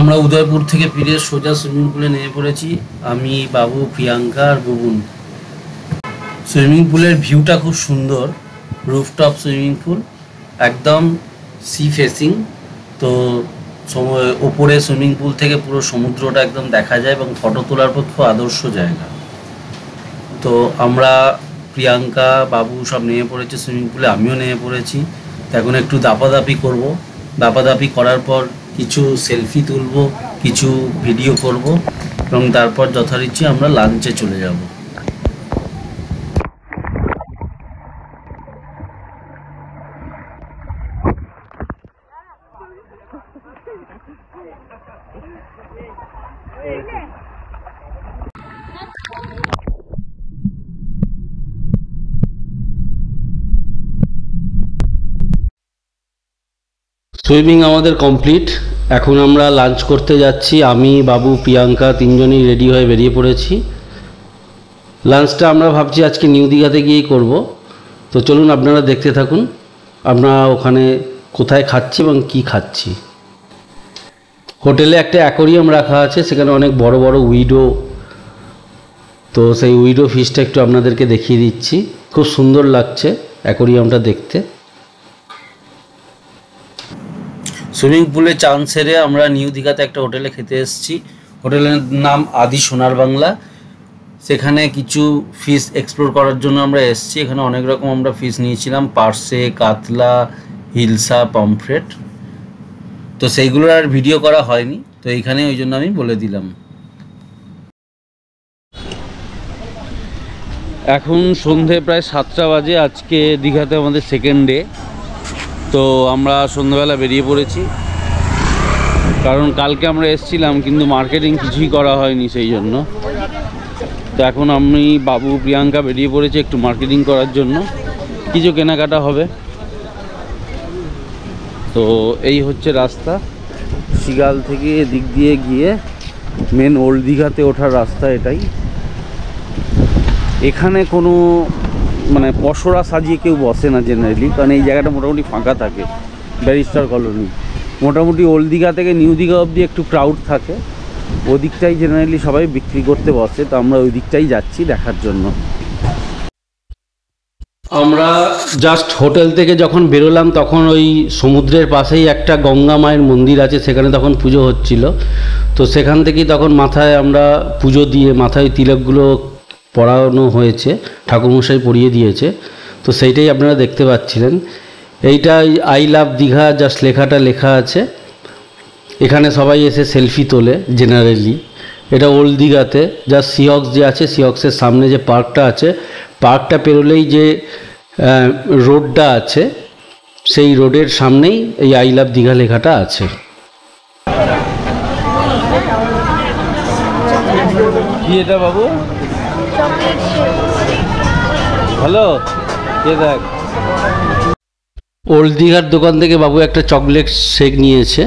আমরা উদয়পুর থেকে ফিরে সোজা সুইমিং পুলে নেমে পড়েছি। আমি, বাবু, প্রিয়াঙ্কা আর বুবুন। সুইমিং পুলের ভিউটা খুব সুন্দর, রুফটপ সুইমিং পুল, একদম সি ফেসিং। তো ওপরে সুইমিং পুল থেকে পুরো সমুদ্রটা একদম দেখা যায় এবং ফটো তোলার পর খুব আদর্শ জায়গা। তো আমরা প্রিয়াঙ্কা, বাবু সব নেমে পড়েছে সুইমিং পুলে, আমিও নেমে পড়েছি। এখন একটু দাপাদাপি করব, দাপাদাপি করার পর কিছু সেলফি তুলব, কিছু ভিডিও করব এবং তারপর যথারীতি আমরা লাঞ্চে চলে যাব। সুইমিং আমাদের কমপ্লিট। এখন আমরা লাঞ্চ করতে যাচ্ছি। আমি, বাবু, প্রিয়াঙ্কা তিনজনই রেডি হয়ে বেরিয়ে পড়েছি। লাঞ্চটা আমরা ভাবছি আজকে নিউ দীঘাতে গিয়েই করব। তো চলুন আপনারা দেখতে থাকুন আমরা ওখানে কোথায় খাচ্ছি এবং কি খাচ্ছি। হোটেলে একটা অ্যাকোরিয়াম রাখা আছে, সেখানে অনেক বড় বড় উইডো। তো সেই উইডো ফিশটা একটু আপনাদেরকে দেখিয়ে দিচ্ছি। খুব সুন্দর লাগছে অ্যাকোরিয়ামটা দেখতে। সুইমিং পুলে চান সেরে আমরা নিউ দীঘাতে একটা হোটেলে খেতে এসেছি। হোটেলের নাম আদি সোনার বাংলা। সেখানে কিছু ফিশ এক্সপ্লোর করার জন্য আমরা এসেছি। এখানে অনেক রকম আমরা ফিশ নিয়েছিলাম, পার্সে, কাতলা, হিলসা, পমফ্রেট। তো সেইগুলোর আর ভিডিও করা হয়নি, তো এইখানে ওই জন্য আমি বলে দিলাম। এখন সন্ধে প্রায় 7টা বাজে। আজকে দীঘাতে আমাদের সেকেন্ড ডে। তো আমরা সন্ধ্যাবেলা বেরিয়ে পড়েছি, কারণ কালকে আমরা এসেছিলাম কিন্তু মার্কেটিং কিছুই করা হয়নি, সেই জন্য। তো এখন আমি, বাবু, প্রিয়াঙ্কা বেরিয়ে পড়েছি একটু মার্কেটিং করার জন্য, কিছু কেনাকাটা হবে। তো এই হচ্ছে রাস্তা, শিগাল থেকে এদিক দিয়ে গিয়ে মেন ওল্ড দীঘাতে ওঠার রাস্তা এটাই। এখানে কোনো পসরা সাজিয়ে কেউ বসে না জেনারেলি, কারণ এই জায়গাটা মোটামুটি ফাঁকা থাকে। ব্যারিস্টার কলোনি, মোটামুটি ওল্ড দীঘা থেকে নিউ দীঘা অবধি একটু ক্রাউড থাকে। ওদিকটাই জেনারেলি সবাই বিক্রি করতে বসে, তো আমরা ওই দিকটাই যাচ্ছি দেখার জন্য। আমরা জাস্ট হোটেল থেকে যখন বেরোলাম তখন ওই সমুদ্রের পাশেই একটা গঙ্গা মায়ের মন্দির আছে, সেখানে তখন পুজো হচ্ছিল। তো সেখান থেকেই তখন মাথায় আমরা পুজো দিয়ে মাথায় তিলকগুলো পরানো হয়েছে, ঠাকুরমশাই পরিয়ে দিয়েছে। তো সেইটাই আপনারা দেখতে পাচ্ছিলেন। এইটা আই লাভ দীঘা জাস্ট লেখাটা লেখা আছে। এখানে সবাই এসে সেলফি তোলে জেনারেলি। এটা ওল্ড দীঘাতে জাস্ট সিহক্স যে আছে, সিহক্সের সামনে যে পার্কটা আছে, পার্কটা পেরোলেই যে রোডটা আছে, সেই রোডের সামনেই এই আই লাভ দীঘা লেখাটা আছে। কি এটা বাবু? হ্যালো, কে দেখ। ওল্ড দীঘার দোকান থেকে বাবু একটা চকলেট শেক নিয়েছে।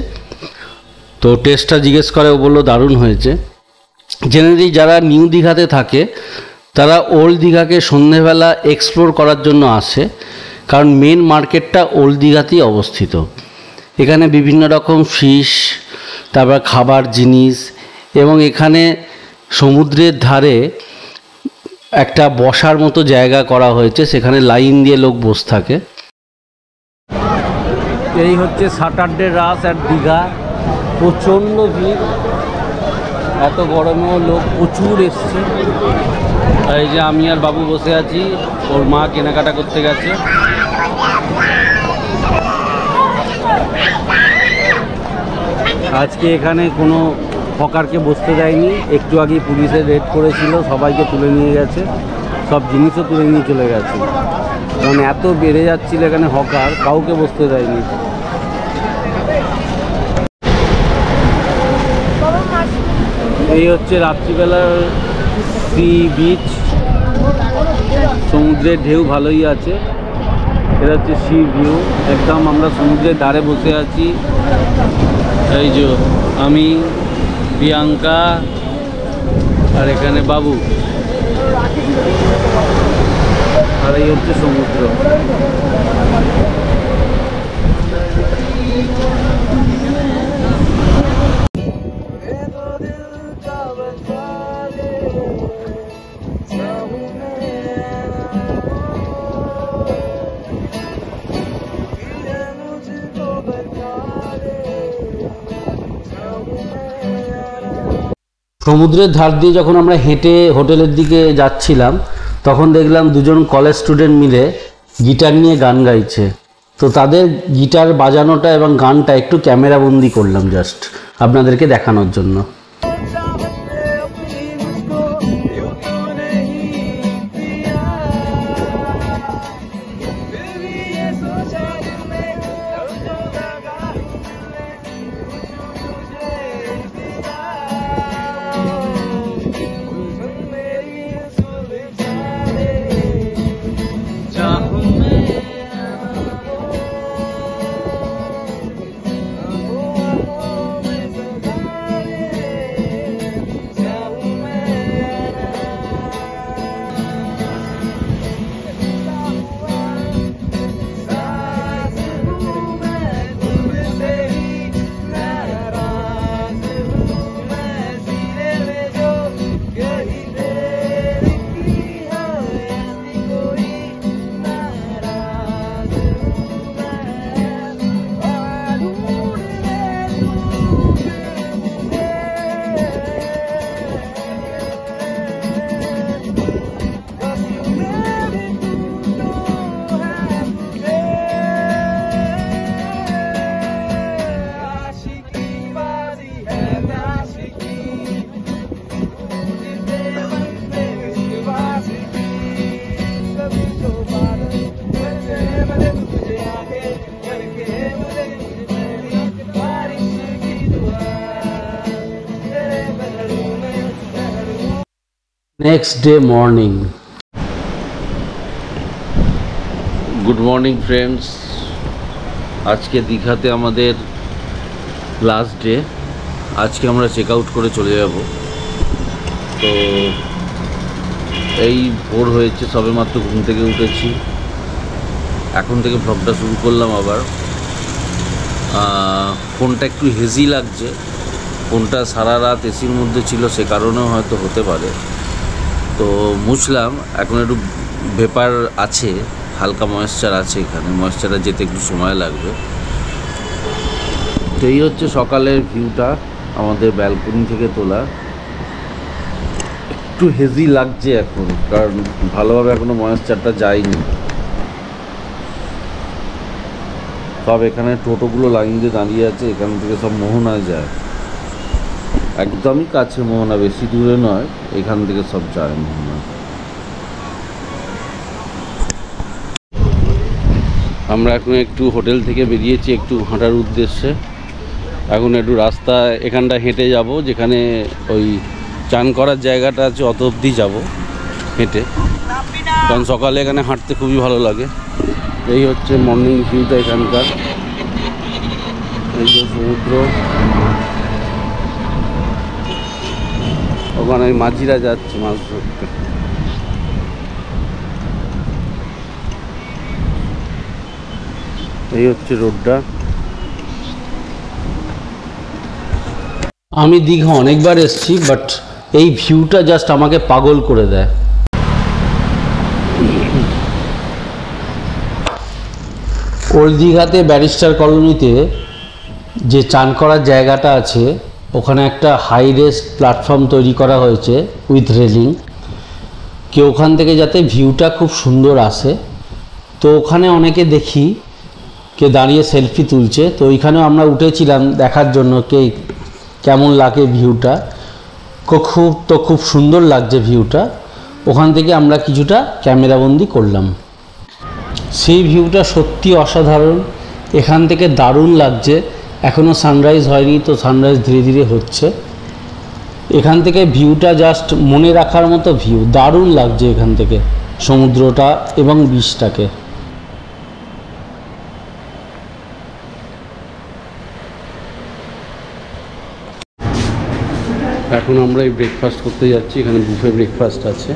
তো টেস্টটা জিজ্ঞেস করে, ও বললো দারুণ হয়েছে। জেনারেলি যারা নিউ দীঘাতে থাকে তারা ওল্ড দীঘাকে সন্ধেবেলা এক্সপ্লোর করার জন্য আসে, কারণ মেন মার্কেটটা ওল্ড দীঘাতেই অবস্থিত। এখানে বিভিন্ন রকম ফিশ, তারপর খাবার জিনিস, এবং এখানে সমুদ্রের ধারে একটা বসার মতো জায়গা করা হয়েছে, সেখানে লাইন দিয়ে লোক বসে থাকে। এই হচ্ছে স্যাটারডে রাশ অ্যাট দীঘা। প্রচণ্ড ভিড়, এত গরমেও লোক প্রচুর এসছে। এই যে আমি আর বাবু বসে আছি, ওর মা কেনাকাটা করতে গেছে। আজকে এখানে কোনো হকারকে বসতে দেয়নি। একটু আগে পুলিশে রেড করেছিল, সবাইকে তুলে নিয়ে গেছে, সব জিনিসও তুলে নিয়ে চলে গেছে। কারণ এত বেড়ে যাচ্ছিল এখানে হকার, কাউকে বসতে দেয়নি। এই হচ্ছে রাত্রিবেলার সি বিচ। সমুদ্রের ঢেউ ভালোই আছে। এটা হচ্ছে সি ভিউ, একদম আমরা সমুদ্রের ধারে বসে আছি। এই যে আমি, প্রিয়াঙ্কা আর এখানে বাবু, আর এই হচ্ছে সমুদ্র। সমুদ্রের ধার দিয়ে যখন আমরা হেঁটে হোটেলের দিকে যাচ্ছিলাম তখন দেখলাম দুজন কলেজ স্টুডেন্ট মিলে গিটার নিয়ে গান গাইছে। তো তাদের গিটার বাজানোটা এবং গানটা একটু ক্যামেরা বন্দি করলাম জাস্ট আপনাদেরকে দেখানোর জন্য। Next day morning. Good morning friends, আজকে দীঘাতে আমাদের লাস্ট ডে। আজকে আমরা চেক আউট করে চলে যাব। তো এই ভোর হয়েছে, সবে মাত্র ঘুম থেকে উঠেছি, এখন থেকে ভ্লগটা শুরু করলাম। আবার ফোনটা একটু হেজি লাগছে, ফোনটা সারা রাত এসির মধ্যে ছিল, সে কারণেও হয়তো হতে পারে। তো মুছলাম, এখন একটু ভেপার আছে, হালকা ময়েশ্চার আছে, এখানে ময়েশ্চারটা যেতে একটু সময় লাগবে। তো এই হচ্ছে সকালের ভিউটা আমাদের ব্যালকনি থেকে তোলা। একটু হেজি লাগছে এখন, কারণ ভালোভাবে এখনো ময়েশ্চারটা যায়নি। সব এখানে টোটোগুলো লাইন দিয়ে দাঁড়িয়ে আছে, এখান থেকে সব মোহনায় যায়, একদমই কাছে মোহনা, বেশি দূরে নয়, এখান থেকে সব যায় মোহনা। আমরা এখন একটু হোটেল থেকে বেরিয়েছি একটু হাঁটার উদ্দেশ্যে। এখন একটু রাস্তা এখানটা হেঁটে যাব, যেখানে ওই চান করার জায়গাটা আছে অত অবধি যাবো হেঁটে, কারণ সকালে এখানে হাঁটতে খুবই ভালো লাগে। এই হচ্ছে মর্নিং ভিউটা এখানকার, এই যে সমুদ্র, ওখানে মাঝিরা যাচ্ছে মাছ ধরতে। এই হচ্ছে রোডটা। আমি দীঘা অনেকবার এসেছি, বাট এই ভিউটা জাস্ট আমাকে পাগল করে দেয়। ওল্ড দীঘাতে ব্যারিস্টার কলোনিতে যে চান করার জায়গাটা আছে, ওখানে একটা হাই রেস্ট প্ল্যাটফর্ম তৈরি করা হয়েছে উইথ রেলিং, কি ওখান থেকে যাতে ভিউটা খুব সুন্দর আসে। তো ওখানে অনেকে দেখি কে দাঁড়িয়ে সেলফি তুলছে, তো ওইখানেও আমরা উঠেছিলাম দেখার জন্য কে কেমন লাগে ভিউটা। খুব সুন্দর লাগছে ভিউটা। ওখান থেকে আমরা কিছুটা ক্যামেরাবন্দি করলাম। সেই ভিউটা সত্যি অসাধারণ, এখান থেকে দারুণ লাগছে। এখনও সানরাইজ হয়নি, তো সানরাইজ ধীরে ধীরে হচ্ছে। এখান থেকে ভিউটা জাস্ট মনে রাখার মতো ভিউ, দারুণ লাগছে এখান থেকে সমুদ্রটা এবং বিচটাকে। এখন আমরা এই ব্রেকফাস্ট করতে যাচ্ছি, এখানে বুফে ব্রেকফাস্ট আছে।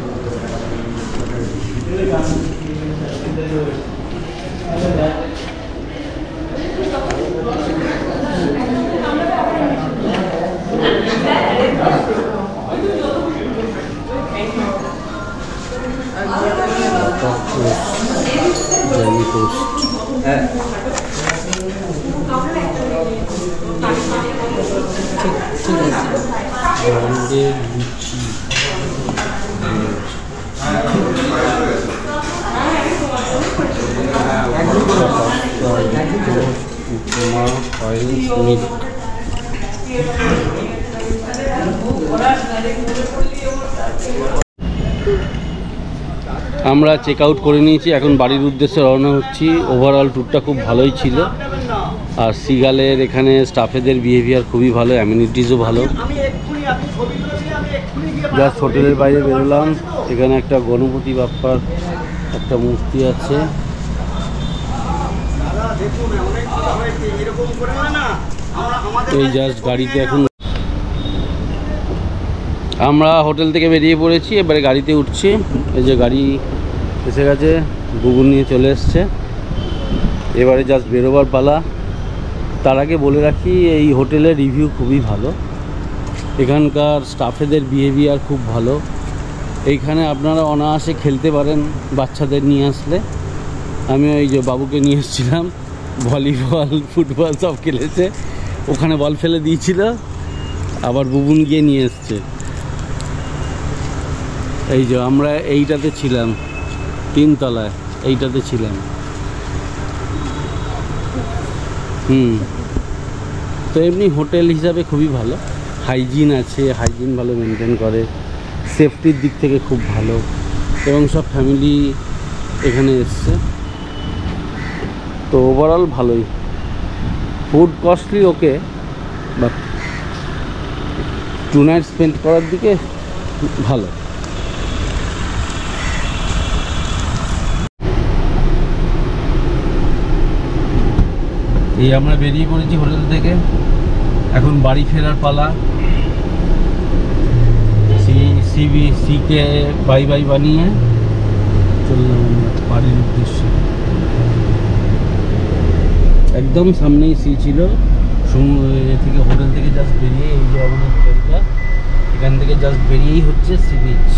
ব্র্যান্ডের লুচি, উপমা, পায়েস, মিল্ক। আমরা চেক আউট করে নিয়েছি, এখন বাড়ির উদ্দেশ্যে রওনা হচ্ছি। ওভারঅল ট্যুরটা খুব ভালোই ছিল। আর সিগালের এখানে স্টাফেদের বিহেভিয়ার খুবই ভালো, অ্যামিনিটিসও ভালো। জাস্ট হোটেলের বাইরে বেরোলাম, এখানে একটা গণপতি বাপ্পার একটা মূর্তি আছে। এই জাস্ট গাড়িতে এখন আমরা হোটেল থেকে বেরিয়ে পড়েছি, এবারে গাড়িতে উঠছি। এই যে গাড়ি এসে গেছে, গুগল নিয়ে চলে এসছে, এবারে জাস্ট বেরোবার পালা। তার আগে বলে রাখি এই হোটেলের রিভিউ খুবই ভালো, এখানকার স্টাফেদের বিহেভিয়ার খুব ভালো। এইখানে আপনারা অনায়াসে খেলতে পারেন বাচ্চাদের নিয়ে আসলে। আমি ওই যে বাবুকে নিয়ে এসেছিলাম, ভলিবল ফুটবল সব খেলেছে, ওখানে বল ফেলে দিয়েছিল, আবার বুবুন গিয়ে নিয়ে এসছে। এই যে আমরা এইটাতে ছিলাম, 3 তলায় এইটাতে ছিলাম। তো এমনি হোটেল হিসাবে খুবই ভালো, হাইজিন আছে, হাইজিন ভালো মেনটেন করে, সেফটির দিক থেকে খুব ভালো, এবং সব ফ্যামিলি এখানে এসছে। তো ওভারঅল ভালোই। Food costly okay, but 2 night spend করার দিকে ভালো। এই আমরা বেরিয়ে পড়েছি হোটেল থেকে, এখন বাড়ি ফেরার পালা। সিকে বাই বাই বানিয়ে চললাম বাড়ির উদ্দেশ্যে। একদম সামনেই সি ছিল, থেকে হোটেল থেকে জাস্ট বেরিয়ে, এই যে আমাদের হোটেলটা, এখান থেকে জাস্ট বেরিয়েই হচ্ছে সি বিচ।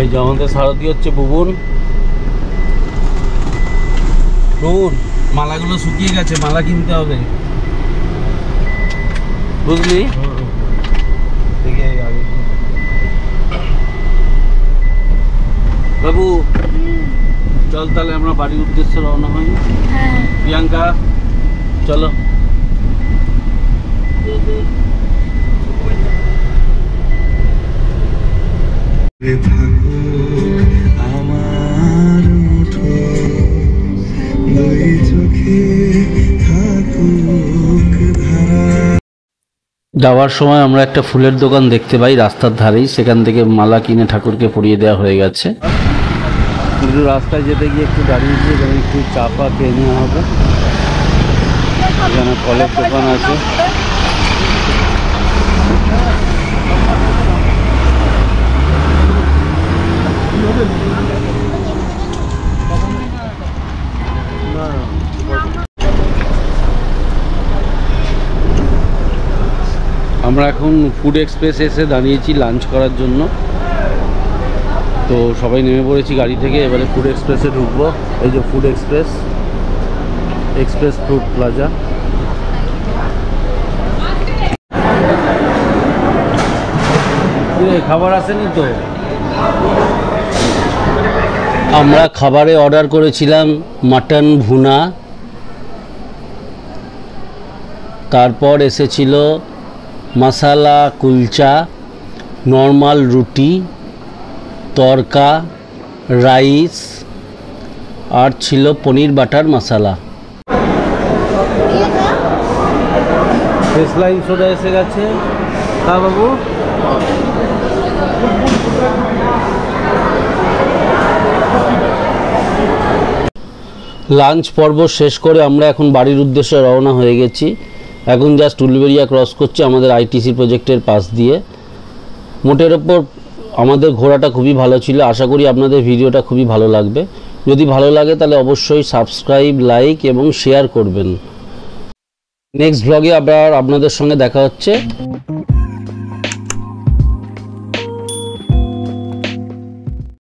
এই যে আমাদের সারথি হচ্ছে বুবুন। বুবুন, মালাগুলো শুকিয়ে গেছে, মালা কিনতে হবে, বুঝলি? বাবু চল তাহলে আমরা বাড়ির উদ্দেশ্যে রওনা হই। প্রিয়াঙ্কা চলো। আমার মুঠো দুই চোখে থাকুক ধারা। যাওয়ার সময় আমরা একটা ফুলের দোকান দেখতে পাই রাস্তার ধারেই, সেখান থেকে মালা কিনে ঠাকুরকে পরিয়ে দেওয়া হয়ে গেছে। কিন্তু রাস্তায় যেতে গিয়ে একটু দাঁড়িয়েছি, এখানে একটু চা ফা খেয়ে নেওয়া হবে। এখানে ফলের দোকান আছে। আমরা এখন ফুড এক্সপ্রেস এসে দাঁড়িয়েছি লাঞ্চ করার জন্য। তো সবাই নেমে পড়েছি গাড়ি থেকে, এবারে ফুড এক্সপ্রেসে ঢুকবো। এই যে food express, express fruit plaza. খাবার আসেনি তো? আমরা খাবারে অর্ডার করেছিলাম মাটন ভুনা, তারপর এসেছিল মশালা কুলচা, নর্মাল রুটি, তরকা, রাইস, আর ছিল পনির বাটার মশালা। ফেসলাইন সোডা এসে গেছে। হ্যাঁ বাবু, লাঞ্চ পর্ব শেষ করে আমরা এখন বাড়ির উদ্দেশ্যে রওনা হয়ে গেছি। এখন জাস্ট উলুবেড়িয়া ক্রস করছি আমাদের আইটিসি প্রজেক্টের পাশ দিয়ে। মোটের ওপর আমাদের ঘোরাটা খুবই ভালো ছিল। আশা করি আপনাদের ভিডিওটা খুবই ভালো লাগবে। যদি ভালো লাগে তাহলে অবশ্যই সাবস্ক্রাইব, লাইক এবং শেয়ার করবেন। নেক্সট ব্লগে আবার আপনাদের সঙ্গে দেখা হচ্ছে।